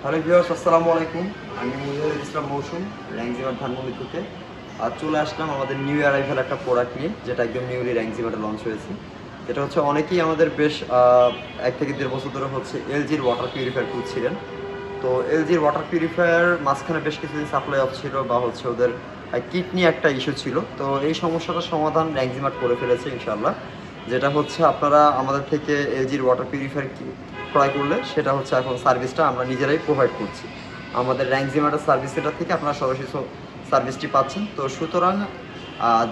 Hello viewers, আসসালামু আলাইকুম। আমি মুজাহিদুল ইসলাম মৌসুম, র্যাংজিমার ধানমন্ডি থেকে আর চলে আসলাম আমাদের নিউ অ্যারাইভাল একটা প্রোডাক্ট নিয়ে, যেটা একদম নিউলি র্যাংজিমারে লঞ্চ হয়েছে। যেটা হচ্ছে অনেকেই আমাদের বেশ 1 থেকে 1.5 বছর ধরে হচ্ছে এলজির ওয়াটার পিউরিফায়ার খুঁজছিলেন। তো এলজির ওয়াটার পিউরিফায়ার মাঝখানে বেশ কিছুদিন সাপ্লাই অফ ছিল বা হচ্ছে ওদের কিডনি একটা ইস্যু ছিল। তো এই সমস্যাটার সমাধান র্যাংজিমার করে ফেলেছে ইনশাআল্লাহ। যেটা হচ্ছে আপনারা আমাদের থেকে এলজির ওয়াটার পিউরিফায়ার ক্রয় করলে সেটা হচ্ছে এখন সার্ভিসটা আমরা নিজেরাই প্রোভাইড করছি। আমাদের র্যাংজিমাটার সার্ভিস সেন্টার থেকে আপনারা সরাসরি সার্ভিসটি পাচ্ছেন। তো সুতরাং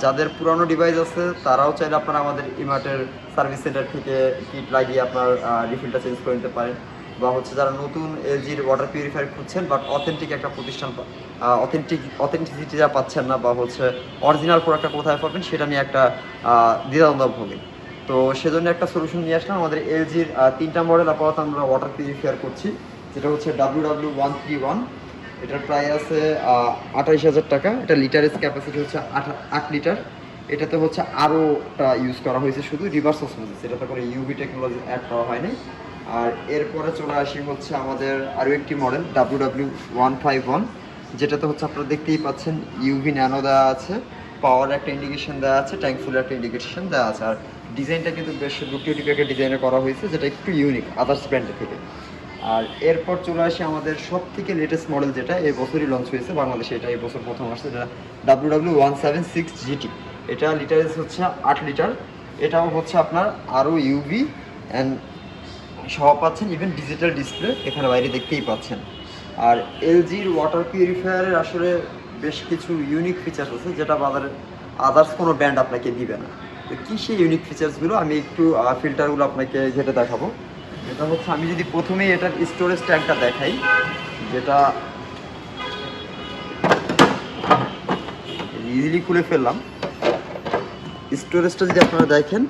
যাদের পুরানো ডিভাইস আছে তারাও চাইলে আপনারা আমাদের ইমার্টের সার্ভিস সেন্টার থেকে কিট লাগিয়ে আপনার রিফিলটা চেঞ্জ করে নিতে পারেন। বা হচ্ছে যারা নতুন এলজির ওয়াটার পিউরিফায়ার খুঁজছেন বাট অথেন্টিক একটা প্রতিষ্ঠান অথেন্টিসিটি যা পাচ্ছেন না বা হচ্ছে অরিজিনাল প্রোডাক্টটা কোথায় পাবেন সেটা নিয়ে একটা দ্বিধাদ্বন্দ্ব ভোগে। তো সেজন্য একটা সলিউশন নিয়ে আসলাম। আমাদের এলজির 3টা মডেল আপাতত আমরা ওয়াটার পিউরিফায়ার করছি, যেটা হচ্ছে WW131। এটার প্রাইস আছে 28,000 টাকা। এটা লিটারেজ ক্যাপাসিটি হচ্ছে 8 লিটার। এটাতে হচ্ছে আরোটা ইউজ করা হয়েছে, শুধু রিভার্স অসমোসিস, এটাতে করে ইউভি টেকনোলজি অ্যাড করা হয়নি। আর এরপরে চলে আসি হচ্ছে আমাদের আরও একটি মডেল WW151, যেটাতে হচ্ছে আপনারা দেখতেই পাচ্ছেন ইউভি ন্যানো দেওয়া আছে, পাওয়ার একটা ইন্ডিকেশন দেওয়া আছে, ট্যাঙ্ক ফুলের একটা ইন্ডিকেশন দেওয়া আছে। আর ডিজাইনটা কিন্তু বেশ লুকিয়ে একটা ডিজাইনে করা হয়েছে, যেটা একটু ইউনিক আদার্স ব্র্যান্ডের থেকে। আর এরপর চলে আসি আমাদের সব থেকে লেটেস্ট মডেল, যেটা এই বছরই লঞ্চ হয়েছে বাংলাদেশে, এটা এই বছর প্রথম আসছে, যেটা WW176GT। এটা লিটারেজ হচ্ছে 8 লিটার। এটাও হচ্ছে আপনার আরও ইউভি অ্যান্ড সহ পাচ্ছেন, ইভেন ডিজিটাল ডিসপ্লে এখানে বাইরে দেখতেই পাচ্ছেন। আর এলজির ওয়াটার পিউরিফায়ারের আসলে বেশ কিছু ইউনিক ফিচার্স আছে, যেটা বাজারে আদার্স কোনো ব্র্যান্ড আপনাকে দিবে না। তো কী সেই ইউনিক ফিচার্সগুলো আমি একটু ফিল্টারগুলো আপনাকে ঘেটে দেখাবো। এটা হচ্ছে, আমি যদি প্রথমেই এটার স্টোরেজ ট্যাঙ্কটা দেখাই, যেটা ইজিলি খুলে ফেললাম। স্টোরেজটা যদি আপনারা দেখেন,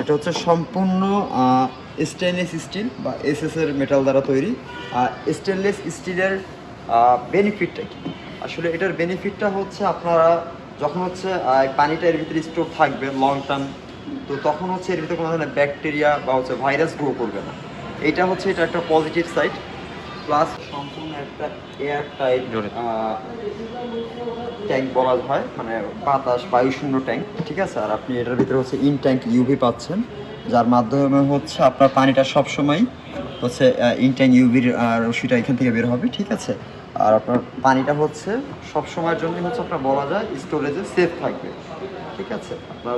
এটা হচ্ছে সম্পূর্ণ স্টেনলেস স্টিল বা এসএস এর মেটাল দ্বারা তৈরি। স্টেনলেস স্টিলের বেনিফিটটা কি? আসলে এটার বেনিফিটটা হচ্ছে আপনারা যখন হচ্ছে পানিটা এর ভিতরে স্টোর থাকবে লং টার্ম, তো তখন হচ্ছে এর ভিতরে কোনো ধরনের ব্যাকটেরিয়া বা হচ্ছে ভাইরাস গ্রো করবে না। এটা হচ্ছে এটা একটা পজিটিভ সাইড। প্লাস সম্পূর্ণ একটা এয়ার টাইট ট্যাঙ্ক বলা হয়, মানে বাতাস বায়ুশূন্য ট্যাঙ্ক, ঠিক আছে। আর আপনি এটার ভিতরে হচ্ছে ইন ট্যাঙ্ক ইউভি পাচ্ছেন, যার মাধ্যমে হচ্ছে আপনার পানিটা সবসময় হচ্ছে ইন ট্যাঙ্ক ইউভির রশ্মিটা এখান থেকে বের হবে, ঠিক আছে। আর আপনার পানিটা হচ্ছে সবসময়ের জন্য হচ্ছে আপনার বলা যায় স্টোরেজে সেফ থাকবে, ঠিক আছে। আপনার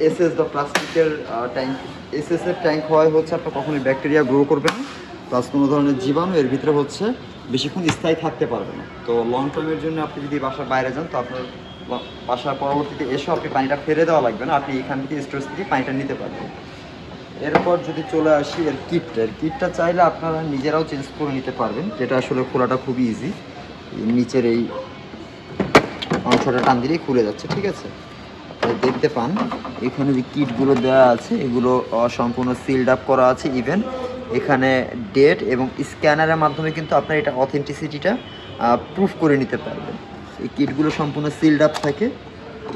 এসএস বা প্লাস্টিকের ট্যাঙ্ক, এসএস এর ট্যাঙ্ক হয় হচ্ছে আপনার কখনোই ব্যাকটেরিয়া গ্রো করবে না, প্লাস কোনো ধরনের জীবাণু এর ভিতরে হচ্ছে বেশিক্ষণ স্থায়ী থাকতে পারবে না। তো লং টার্মের জন্য আপনি যদি বাসার বাইরে যান, তো আপনার বাসার পরবর্তীতে এসে আপনি পানিটা ফেলে দেওয়া লাগবে না, আপনি এখান থেকে স্টোরেজ থেকে পানিটা নিতে পারবেন। এরপর যদি চলে আসি এর কিটটা চাইলে আপনারা নিজেরাও চেঞ্জ করে নিতে পারবেন, যেটা আসলে খোলাটা খুবই ইজি। নিচের এই অংশটা টান দিলেই খুলে যাচ্ছে, ঠিক আছে। আপনারা দেখতে পান এখানে যে কিটগুলো দেওয়া আছে, এগুলো সম্পূর্ণ সিলড আপ করা আছে। ইভেন এখানে ডেট এবং স্ক্যানারের মাধ্যমে কিন্তু আপনার এটা অথেন্টিসিটিটা প্রুফ করে নিতে পারবেন। এই কিটগুলো সম্পূর্ণ সিলড আপ থাকে।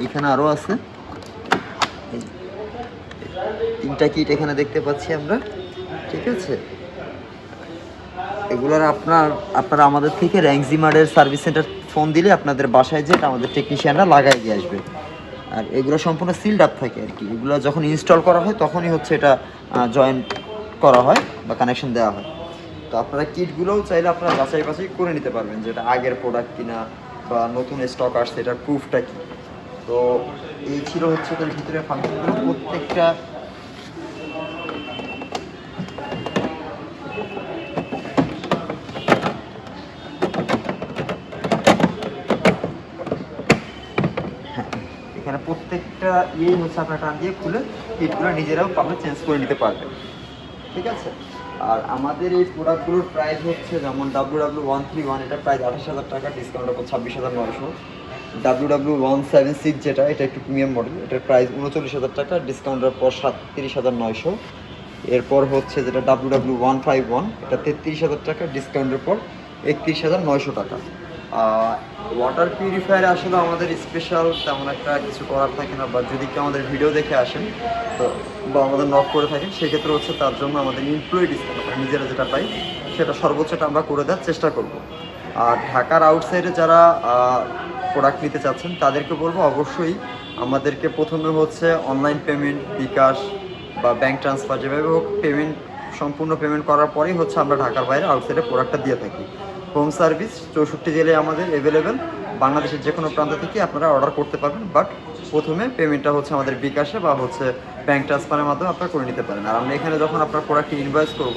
এখানে আরও আছে 3টা কিট এখানে দেখতে পাচ্ছি আমরা, ঠিক আছে। এগুলোর আপনারা আমাদের থেকে র্যাংজিমারের সার্ভিস সেন্টার ফোন দিলে আপনাদের বাসায় যেটা আমাদের টেকনিশিয়ানরা লাগাই দিয়ে আসবে। আর এগুলো সম্পূর্ণ সিলড আপ থাকে আর কি। এগুলো যখন ইনস্টল করা হয় তখনই হচ্ছে এটা জয়েন করা হয় বা কানেকশন দেওয়া হয়। তো আপনারা কিটগুলোও চাইলে আপনারা বাছাই করে নিতে পারবেন, যেটা আগের প্রোডাক্ট কিনা বা নতুন স্টক আসছে এটার প্রুফটা কি। তো এই ছিল হচ্ছে তার ভিতরে ফাংশনগুলো প্রত্যেকটা। এখানে প্রত্যেকটা ইয়েই হচ্ছে আপনার টান দিয়ে খুলে কিটগুলো নিজেরাও আপনারা চেঞ্জ করে নিতে পারবেন, ঠিক আছে। আর আমাদের এই প্রোডাক্টগুলোর প্রাইস হচ্ছে, যেমন WW131, এটা প্রাইস 28,000 টাকা, ডিসকাউন্টের পর 26,900। WW176 যেটা, এটা একটু প্রিমিয়াম মডেল, এটার প্রাইস 39,000 টাকা, ডিসকাউন্টের পর 37,900। এরপর হচ্ছে যেটা WW151, এটা 33,000 টাকা, ডিসকাউন্টের পর 31,900 টাকা। ওয়াটার পিউরিফায়ারে আসলে আমাদের স্পেশাল তেমন একটা কিছু করার থাকে না, বা যদি কেউ আমাদের ভিডিও দেখে আসেন তো বা আমাদের নক করে থাকেন, সেক্ষেত্রে হচ্ছে তার জন্য আমাদের এমপ্লয়ি ডিসকাউন্ট আমরা নিজেরা যেটা পাই সেটা সর্বোচ্চটা আমরা করে দেওয়ার চেষ্টা করব। আর ঢাকার আউটসাইডে যারা প্রোডাক্ট নিতে চাচ্ছেন তাদেরকে বলবো অবশ্যই আমাদেরকে প্রথমে হচ্ছে অনলাইন পেমেন্ট, বিকাশ বা ব্যাংক ট্রান্সফার যেভাবে হোক পেমেন্ট, সম্পূর্ণ পেমেন্ট করার পরেই হচ্ছে আমরা ঢাকার বাইরে আউটসাইডে প্রোডাক্টটা দিয়ে থাকি। হোম সার্ভিস 64 জেলায় আমাদের অ্যাভেলেবেল, বাংলাদেশের যে কোনো প্রান্ত থেকে আপনারা অর্ডার করতে পারবেন, বাট প্রথমে পেমেন্টটা হচ্ছে আমাদের বিকাশে বা হচ্ছে ব্যাংক ট্রান্সফারের মাধ্যমে আপনারা করে নিতে পারেন। আর আমরা এখানে যখন আপনার প্রোডাক্টটি ইনভয়েস করব,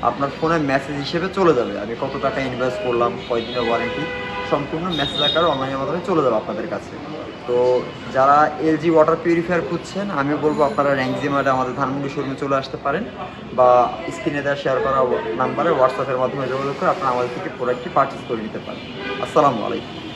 আপনার ফোনে মেসেজ হিসেবে চলে যাবে আমি কত টাকা ইনভয়েস করলাম, কয়দিনের ওয়ারেন্টি, সম্পূর্ণ মেসেজ আকারে অনলাইনের মাধ্যমে চলে যাবে আপনাদের কাছে। তো যারা এলজি ওয়াটার পিউরিফায়ার খুঁজছেন, আমি বলবো আপনারা র্যাংজিমারে আমাদের ধানমন্ডি শোরুমে চলে আসতে পারেন, বা স্ক্রিনে দেওয়া শেয়ার করা নাম্বারে হোয়াটসঅ্যাপের মাধ্যমে যোগাযোগ করে আপনারা আমাদের থেকে প্রোডাক্টটি পারচেস করে নিতে পারেন। আসসালামু আলাইকুম।